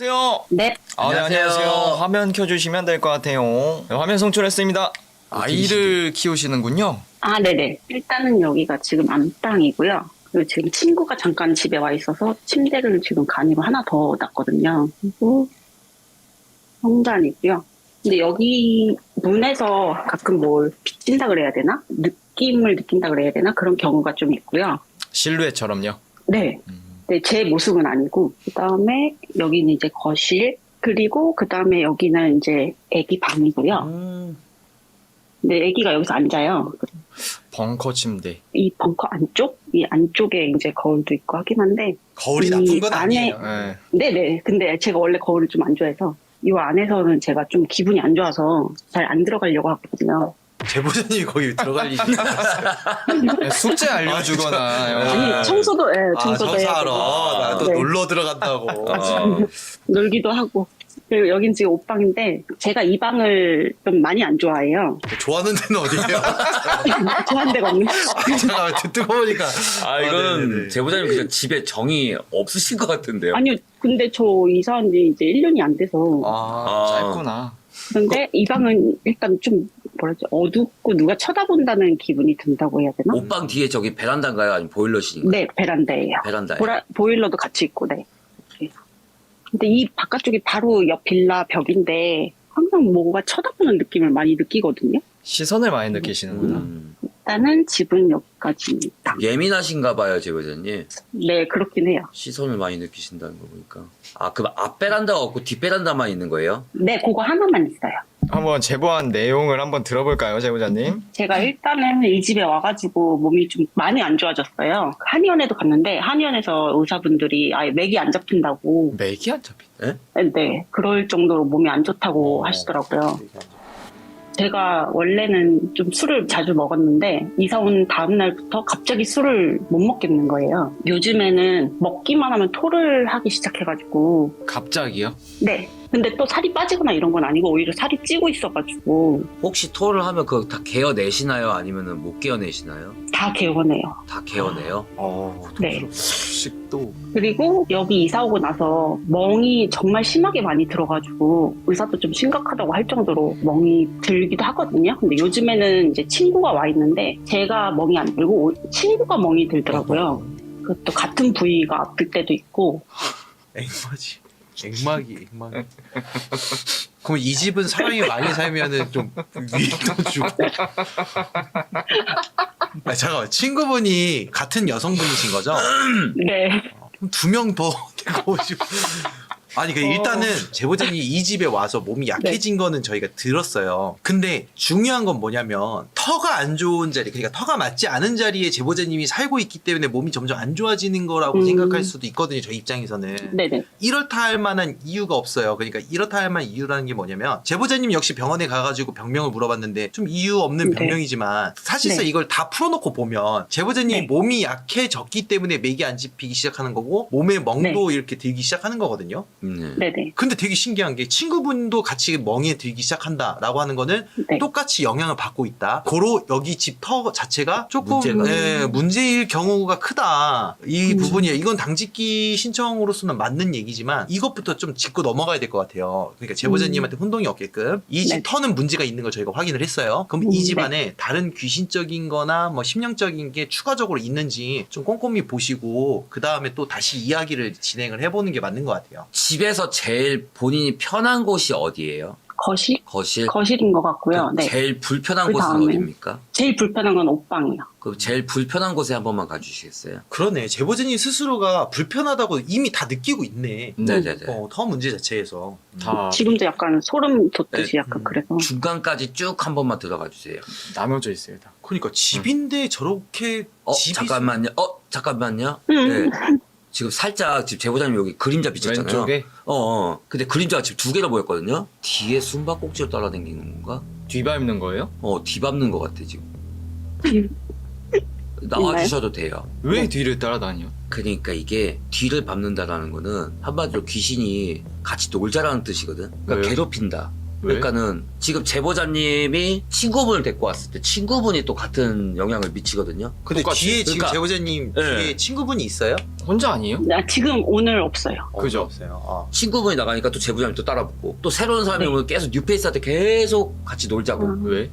여보세요? 네. 네, 안녕하세요. 화면 켜주시면 될 것 같아요. 네, 화면 송출했습니다. 아이를 키우시는군요. 아, 네네. 일단은 여기가 지금 안방이고요. 그리고 지금 친구가 잠깐 집에 와 있어서 침대를 지금 간이로 하나 더 놨거든요. 그리고 성단이고요. 근데 여기 문에서 가끔 뭘 비친다 그래야 되나? 느낌을 느낀다 그래야 되나? 그런 경우가 좀 있고요. 실루엣처럼요. 네. 네, 제 모습은 아니고. 그 다음에 여기는 이제 거실. 그리고 그 다음에 여기는 이제 애기 방이고요. 근데 애기가 여기서 앉아요. 벙커 침대. 이 벙커 안쪽? 이 안쪽에 이제 거울도 있고 하긴 한데. 거울이 이 나쁜 건 안에- 아니에요. 네. 네네. 근데 제가 원래 거울을 좀 안 좋아해서 이 안에서는 제가 좀 기분이 안 좋아서 잘 안 들어가려고 하거든요. 제보자님이 거기 들어갈 일이 네, 숙제 알려주거나. 아니, 청소도, 예, 청소도 해야 청소하러 되고. 나도 네. 놀러 들어간다고. 놀기도 하고. 그리고 여긴 지금 옷방인데 제가 이 방을 좀 많이 안 좋아해요. 좋아하는 데는 어디예요? 좋아하는 데가 없는. 잠깐만 듣고 보니까 이거는 네네네. 제보자님 그냥 집에 정이 없으신 것 같은데요. 아니요. 근데 저 이사한 지 이제 1년이 안 돼서. 짧구나. 그런데 이 방은 일단 좀 뭐라지 어둡고 누가 쳐다본다는 기분이 든다고 해야 되나? 옷방 뒤에 저기 베란다인가요? 아니면 보일러실인가요? 네, 베란다예요. 베란다예요. 보일러도 같이 있고, 네. 이렇게. 근데 이 바깥쪽이 바로 옆 빌라 벽인데 항상 뭐가 쳐다보는 느낌을 많이 느끼거든요. 시선을 많이 느끼시는구나. 일단은 집은 여기까지입니다. 예민하신가 봐요, 제보자님. 네, 그렇긴 해요. 시선을 많이 느끼신다는 거 보니까. 그럼 앞 베란다가 없고 뒷 베란다만 있는 거예요? 네, 그거 하나만 있어요. 한번 제보한 내용을 한번 들어볼까요, 제보자님? 제가 일단은 이 집에 와가지고 몸이 좀 많이 안 좋아졌어요. 한의원에도 갔는데 한의원에서 의사분들이 아예 맥이 안 잡힌다고. 맥이 안 잡힌. 네, 그럴 정도로 몸이 안 좋다고 하시더라고요. 제가 원래는 좀 술을 자주 먹었는데 이사 온 다음 날부터 갑자기 술을 못 먹겠는 거예요. 요즘에는 먹기만 하면 토를 하기 시작해가지고. 갑자기요? 네. 근데 또 살이 빠지거나 이런 건 아니고 오히려 살이 찌고 있어가지고 혹시 토를 하면 그거 다 개어내시나요? 아니면 못 개어내시나요? 다 개원해요. 다 개어내요? 네. 식도. 그리고 여기 이사 오고 나서 멍이 정말 심하게 많이 들어가지고 의사도 좀 심각하다고 할 정도로 멍이 들기도 하거든요. 근데 요즘에는 이제 친구가 와 있는데 제가 멍이 안 들고 친구가 멍이 들더라고요. 그것도 같은 부위가 아플 때도 있고. 앵마지. 앵마기. 그럼 이 집은 사람이 많이 살면은 좀 위도 주고. 잠깐만 친구분이 같은 여성분이신 거죠? 네. 두 명 더 데리고 오시고. 아니 일단은 제보자님이 이 집에 와서 몸이 약해진 거는 저희가 들었어요. 근데 중요한 건 뭐냐면 터가 안 좋은 자리, 그러니까 터가 맞지 않은 자리에 제보자님이 살고 있기 때문에 몸이 점점 안 좋아지는 거라고 생각할 수도 있거든요. 저희 입장에서는. 네네. 이렇다 할 만한 이유가 없어요. 그러니까 이렇다 할 만한 이유라는 게 뭐냐면 제보자님 역시 병원에 가가지고 병명을 물어봤는데 좀 이유 없는 네. 병명이지만 사실상 네. 이걸 다 풀어놓고 보면 제보자님이 네. 몸이 약해졌기 때문에 맥이 안 짚히기 시작하는 거고 몸에 멍도 이렇게 들기 시작하는 거거든요. 네네. 근데 되게 신기한 게 친구분도 같이 멍에 들기 시작한다라고 하는 거는 네. 똑같이 영향을 받고 있다. 고로 여기 집 터 자체가 조금 문제가. 문제일 경우가 크다. 이 부분이에요. 이건 당직기 신청으로서는 맞는 얘기지만 이것부터 좀 짚고 넘어가야 될 것 같아요. 그러니까 제보자님한테 혼동이 없게끔 이 집 네. 터는 문제가 있는 걸 저희가 확인을 했어요. 그럼 이 집 안에 다른 귀신적인 거나 뭐 심령적인 게 추가적으로 있는지 좀 꼼꼼히 보시고 그 다음에 또 다시 이야기를 진행을 해보는 게 맞는 것 같아요. 집에서 제일 본인이 편한 곳이 어디예요? 거실? 거실? 거실인 것 같고요. 네. 제일 불편한 그 곳은 다음에. 어디입니까? 제일 불편한 건 옷방이요. 그럼 제일 불편한 곳에 한 번만 가주시겠어요? 그러네. 제보자님 스스로가 불편하다고 이미 다 느끼고 있네. 네네네. 터 문제 자체에서. 다 지금도 약간 소름 돋듯이 네. 약간 그래서. 중간까지 쭉 한 번만 들어가 주세요. 나눠져 있어요, 다. 그러니까 집인데 저렇게 집이 잠깐만요. 잠깐만요. 음. 네. 지금 살짝 지금 제보자님 여기 그림자 비쳤잖아요. 왼쪽에 근데 그림자가 지금 두 개로 보였거든요. 뒤에 숨바꼭질을 따라다니는 건가? 뒤밟는 거예요? 뒤밟는 것 같아 지금. 나와주셔도 돼요. 왜 뒤를 따라다녀? 그러니까 이게 뒤를 밟는다라는 거는 한마디로 귀신이 같이 놀자라는 뜻이거든. 그러니까 왜요? 괴롭힌다. 왜? 그러니까는 지금 제보자님이 친구분을 데리고 왔을 때 친구분이 또 같은 영향을 미치거든요. 근데 똑같이. 뒤에 지금 그러니까- 제보자님 네. 뒤에 친구분이 있어요? 혼자 아니에요? 지금 오늘 없어요. 그죠? 없어요. 아. 친구분이 나가니까 또 제보자님 또 따라붙고 또 새로운 사람이 오면 계속 뉴페이스한테 계속 같이 놀자고. 왜?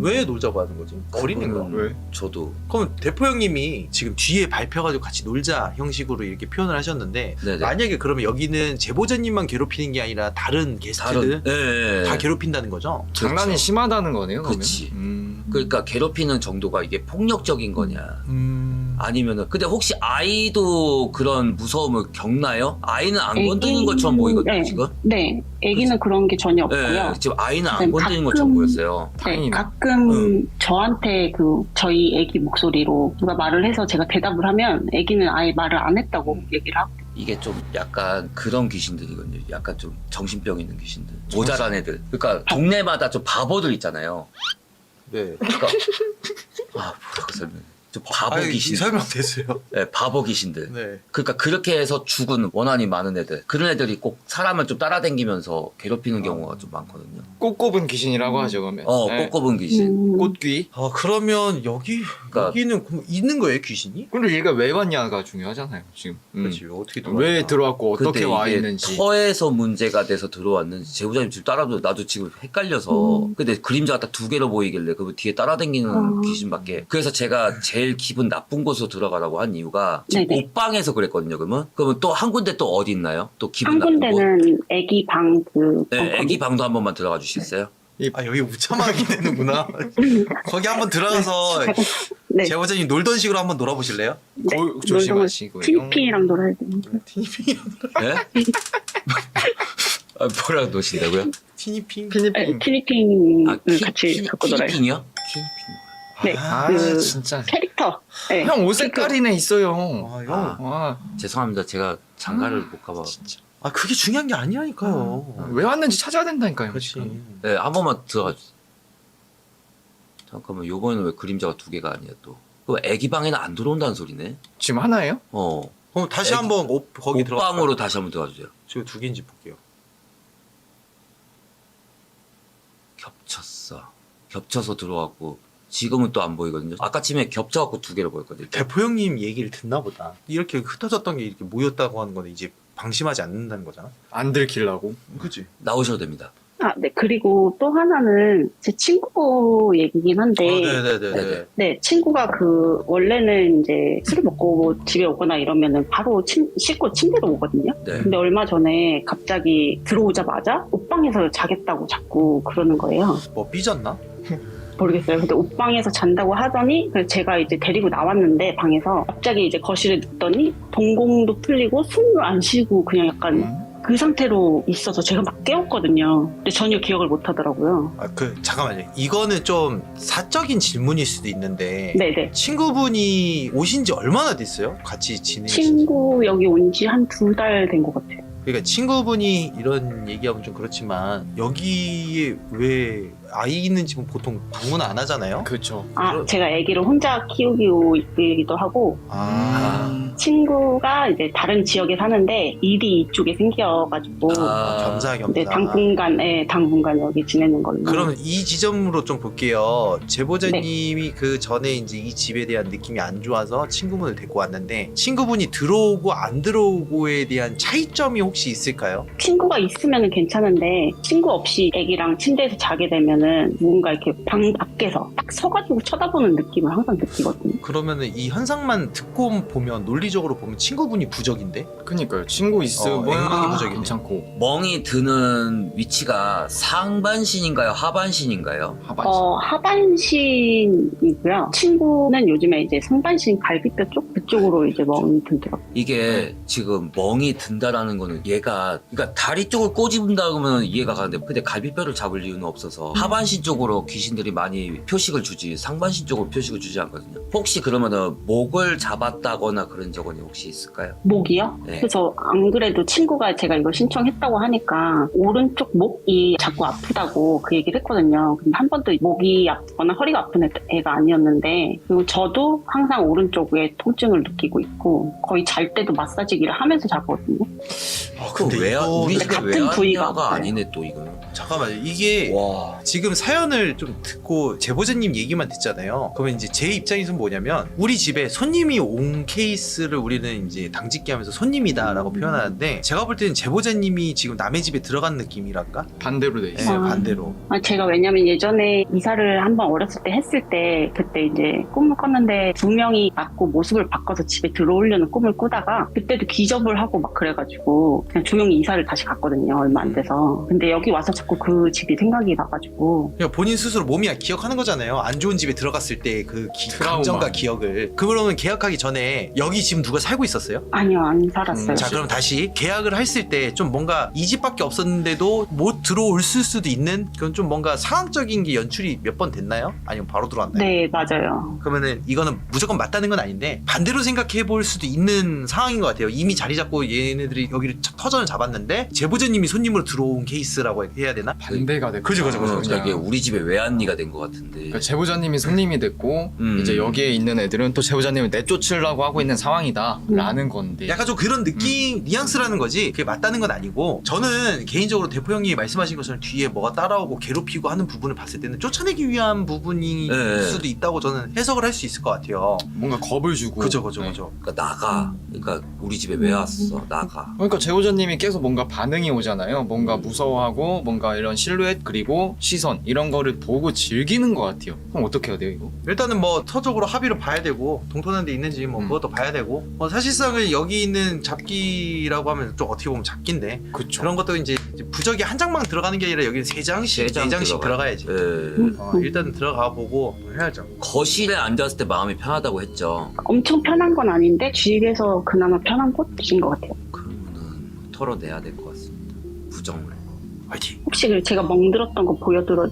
왜 놀자고 하는 거지? 어린애가. 그거는 왜? 저도 그럼 대표 형님이 지금 뒤에 밟혀가지고 같이 놀자 형식으로 이렇게 표현을 하셨는데 네네. 만약에 그러면 여기는 제보자님만 괴롭히는 게 아니라 다른 게스트들 예, 예. 다 괴롭힌다는 거죠? 장난이 그렇죠. 심하다는 거네요. 그러면? 그치. 음. 그러니까 괴롭히는 정도가 이게 폭력적인 거냐 아니면은 근데 혹시 아이도 그런 무서움을 겪나요? 아이는 안 건드리는 것처럼 보이거든요 네. 지금. 네, 아기는 그런 게 전혀 네, 없고요. 지금 아이는 안 네, 건드리는 가끔- 것처럼 보였어요. 네, 다행이네. 가끔 저한테 저희 아기 목소리로 누가 말을 해서 제가 대답을 하면 아기는 아예 말을 안 했다고 얘기를 하고. 이게 좀 약간 그런 귀신들이거든요. 약간 좀 정신병 있는 귀신들. 모자란 애들. 그러니까 동네마다 좀 바보들 있잖아요. 네. 그러니까 뭐라고 설명해? 좀 바보 아니, 귀신. 설명 됐어요. 네, 바보 귀신들. 네. 그러니까 그렇게 해서 죽은 원한이 많은 애들. 그런 애들이 꼭 사람을 좀 따라다니면서 괴롭히는 경우가 좀 많거든요. 꽃꼽은 귀신이라고 하죠 그러면. 네. 꼬꼬분 귀신. 꽃귀. 아 그러면 여기는 그럼 있는 거예요 귀신이? 근데 얘가 왜 왔냐가 중요하잖아요 지금. 그렇지 어떻게 왜 들어왔고 근데 어떻게 와 이게 있는지. 터에서 문제가 돼서 들어왔는지 제보자님 지금 따라도 나도 지금 헷갈려서 근데 그림자가 딱 두 개로 보이길래 그 뒤에 따라다니는 귀신밖에. 그래서 제가 제일 기분 나쁜 곳으로 들어가라고 한 이유가 지금 네네. 옷방에서 그랬거든요. 그러면 또 한 군데 또 어디 있나요? 또 기분 한 나쁜 곳? 군데는 아기 방 네, 애기 방도 한 번만 들어가 주시겠어요? 아 여기 우참하게 되는구나. 거기 한번 들어가서 네, 제보자님 놀던 식으로 한번 놀아보실래요? 네. 조심하시고요. 티니핑이랑 놀아야 되는데. 네? 아, 뭐라고 노신다고요? 티니핑? 네, 피니핑. 티니핑을 같이 갖고 놀아요. 키니핑이요? 네, 아 그 진짜. 캐릭터. 네. 형 옷 색깔이네 있어요. 아 형. 아. 와. 죄송합니다. 제가 장가를 못 가봐. 아 그게 중요한 게 아니라니까요. 왜 왔는지 찾아야 된다니까요. 그렇지. 네, 한 번만 들어가 주세요. 잠깐만, 요번에는 왜 그림자가 두 개가 아니야 또? 그 애기 방에는 안 들어온다는 소리네. 지금 하나예요? 그럼 다시 애기- 한번 거기 들어가. 옷방으로 다시 한번 들어가 주세요. 지금 두 개인지 볼게요. 겹쳐서 들어왔고 지금은 또 안 보이거든요. 아까 침에 겹쳐갖고 두 개로 보였거든요. 대표 형님 얘기를 듣나 보다. 이렇게 흩어졌던 게 이렇게 모였다고 하는 거는 이제 방심하지 않는다는 거잖아. 안 들키려고. 그치? 나오셔도 됩니다. 아, 네. 그리고 또 하나는 제 친구 얘기긴 한데, 네네네. 네, 친구가 원래는 이제 술을 먹고 집에 오거나 이러면은 바로 씻고 침대로 오거든요. 네. 근데 얼마 전에 갑자기 들어오자마자 옷방에서 자겠다고 자꾸 그러는 거예요. 뭐 삐졌나? 모르겠어요. 근데 옷방에서 잔다고 하더니 그래서 제가 이제 데리고 나왔는데 방에서 갑자기 이제 거실에 눕더니 동공도 풀리고 숨을 안 쉬고 그냥 약간 그 상태로 있어서 제가 막 깨웠거든요. 근데 전혀 기억을 못 하더라고요. 아 잠깐만요. 이거는 좀 사적인 질문일 수도 있는데 네네. 친구분이 오신 지 얼마나 됐어요? 같이 지내신 지? 친구 여기 온 지 한 2달 된 것 같아요. 그러니까 친구분이 이런 얘기하면 좀 그렇지만 여기에 왜 아이 있는 집은 보통 방문 안 하잖아요? 그렇죠. 아, 제가 아기를 혼자 키우기도 하고 아, 친구가 이제 다른 지역에 사는데 일이 이쪽에 생겨가지고 겸사겸사. 이제 당분간 여기 지내는 걸로. 그러면 이 지점으로 좀 볼게요. 제보자님이 그 전에 이제 이 집에 대한 느낌이 안 좋아서 친구분을 데리고 왔는데 친구분이 들어오고 안 들어오고에 대한 차이점이 혹시 있을까요? 친구가 있으면 괜찮은데 친구 없이 아기랑 침대에서 자게 되면은 누군가 이렇게 방 밖에서 딱 서가지고 쳐다보는 느낌을 항상 느끼거든요. 그러면은 이 현상만 듣고 보면 논리적으로 보면 친구분이 부적인데? 그러니까요. 친구 있으면 앵무새 부적이네. 괜찮고 멍이 드는 위치가 상반신인가요? 하반신인가요? 하반신. 하반신이고요. 친구는 요즘에 이제 상반신 갈비뼈 쪽 그쪽으로 이제 멍이 들더라고요. 이게 지금 멍이 든다라는 거는 얘가 그러니까 다리 쪽을 꼬집는다 그러면 이해가 가는데 근데 갈비뼈를 잡을 이유는 없어서 하반신 쪽으로 귀신들이 많이 표식을 주지 상반신 쪽으로 표식을 주지 않거든요. 혹시 그러면은 목을 잡았다거나 그런 적은 혹시 있을까요? 목이요? 네. 그래서 안 그래도 친구가 제가 이거 신청했다고 하니까 오른쪽 목이 자꾸 아프다고 그 얘기를 했거든요. 근데 한 번도 목이 아프거나 허리가 아픈 애가 아니었는데 그리고 저도 항상 오른쪽에 통증을 느끼고 있고 거의 잘 때도 마사지기를 하면서 자거든요. 아, 그럼 왜 이거 우리 근데 집에 같은 부위가 외환녀가 아파요. 아니네 또 이거는. 잠깐만요. 이게 와. 지금 사연을 좀 듣고 제보자님 얘기만 듣잖아요. 그러면 이제 제 입장에서는 뭐냐면 우리 집에 손님이 온 케이스를 우리는 이제 당직기하면서 손님이다라고 표현하는데 제가 볼 때는 제보자님이 지금 남의 집에 들어간 느낌이랄까? 반대로 돼 네, 있어요. 반대로. 제가 왜냐면 예전에 이사를 한번 어렸을 때 했을 때 그때 이제 꿈을 꿨는데 2명이 맞고 모습을 바꿔서 집에 들어오려는 꿈을 꾸다가 그때도 기접을 하고 막 그래가지고 그냥 조용히 이사를 다시 갔거든요. 얼마 안 돼서. 근데 여기 와서 자꾸 그 집이 생각이 나가지고 그러니까 본인 스스로 몸이 기억하는 거잖아요. 안 좋은 집에 들어갔을 때 그 트라우마. 감정과 기억을. 그러면 계약하기 전에 여기 지금 누가 살고 있었어요? 아니요 안 살았어요. 자 그럼 다시 계약을 했을 때 좀 뭔가 이 집밖에 없었는데도 못 들어올 수도 있는 그런 좀 뭔가 상황적인 게 연출이 몇 번 됐나요? 아니면 바로 들어왔나요? 네 맞아요. 그러면은 이거는 무조건 맞다는 건 아닌데 반대로 생각해 볼 수도 있는 상황인 것 같아요. 이미 자리 잡고 얘네들이 여기를 터전을 잡았는데 제보자님이 손님으로 들어온 케이스라고 해야 되나? 반대가 됐고. 그죠, 그죠, 그죠. 그러니까 이게 우리 집에 외환리가 된 것 같은데. 그러니까 제보자님이 손님이 됐고 이제 여기에 있는 애들은 또 제보자님을 내쫓으려고 하고 있는 상황이다라는 건데. 약간 좀 그런 느낌 뉘앙스라는 거지 그게 맞다는 건 아니고 저는 개인적으로 대표 형이 말씀하신 것처럼 뒤에 뭐가 따라오고 괴롭히고 하는 부분을 봤을 때는 쫓아내기 위한 부분이 네. 수도 있다고 저는 해석을 할 수 있을 것 같아요. 뭔가 겁을 주고. 그죠. 네. 그러니까 나가. 그러니까 우리 집에 왜 왔어? 나가. 그러니까 제보자님이 계속 뭔가 반응이 오잖아요. 뭔가 무서워하고 뭔가 이런 실루엣 그리고 시선 이런 거를 보고 즐기는 것 같아요. 그럼 어떻게 해야 돼요 이거? 일단은 뭐 터적으로 합의를 봐야 되고 동통한 데 있는지 뭐 그것도 봐야 되고 뭐 사실상은 여기 있는 잡기라고 하면 좀 어떻게 보면 잡기인데 그쵸. 그런 것도 이제 부적이 한 장만 들어가는 게 아니라 여기는 세 장씩 네 장씩 들어가야지. 예. 일단 들어가 보고 해야죠. 거실에 앉았을 때 마음이 편하다고 했죠. 엄청 편한 건 아닌데 집에서 그나마 편한 곳인 것 같아요. 그러면은 털어내야 될 것 같습니다. 부정을. 화이팅. 혹시 그리고 제가 멍들었던 거 보여드려도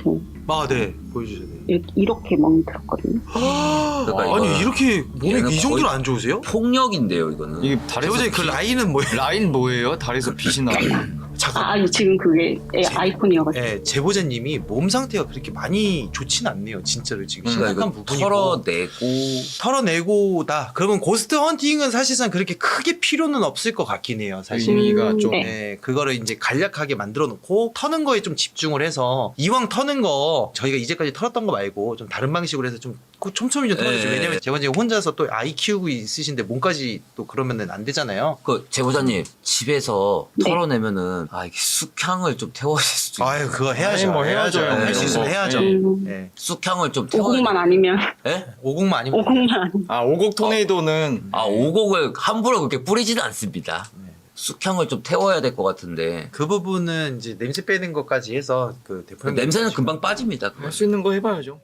돼요? 네 보여주셔야 돼요. 이렇게 멍들었거든요. 그러니까 아니 이거 이렇게 몸이 얘는 이 정도로 거의- 안 좋으세요? 폭력인데요, 이거는. 이게 다리에서 제보자님 그 라인은 뭐예요? 라인 뭐예요? 다리에서 빛이 나는. 잠깐. 아니 지금 그게 아이폰이어가지고. 예, 제보자님이 몸 상태가 그렇게 많이 좋진 않네요. 진짜로 지금 그러니까 심각한 이거 부분이고. 털어내고다. 그러면 고스트 헌팅은 사실상 그렇게 크게 필요는 없을 것 같긴 해요. 사실. 의미가 좀. 네. 네, 그거를 이제 간략하게 만들어 놓고 터는 거에 좀 집중을 해서 이왕 터는 거 저희가 이제까지 털었던 거 말고 좀 다른 방식으로 해서 좀 촘촘히 좀 털어주죠. 네. 왜냐면 제보자님 혼자서 또 아이 키우고 있으신데 몸까지 또 그러면은 안 되잖아요. 그 제보자님 집에서 네. 털어내면은 아 이게 숙향을 좀 태워야 될 수도 있어요. 아유 그거 해야죠. 아니, 뭐 해야죠. 할 수 있으면 뭐. 해야죠. 음. 예. 숙향을 좀 태워야 50만 아니면 예? 50만 아니면 50만 아니면 아 오곡 토네이도는 아 오곡을 함부로 그렇게 뿌리지는 않습니다. 네. 숙향을 좀 태워야 될 것 같은데 그 부분은 이제 냄새 빼는 것까지 해서 그 대표님 냄새는 금방 빠집니다. 할 수 있는 거 해봐야죠.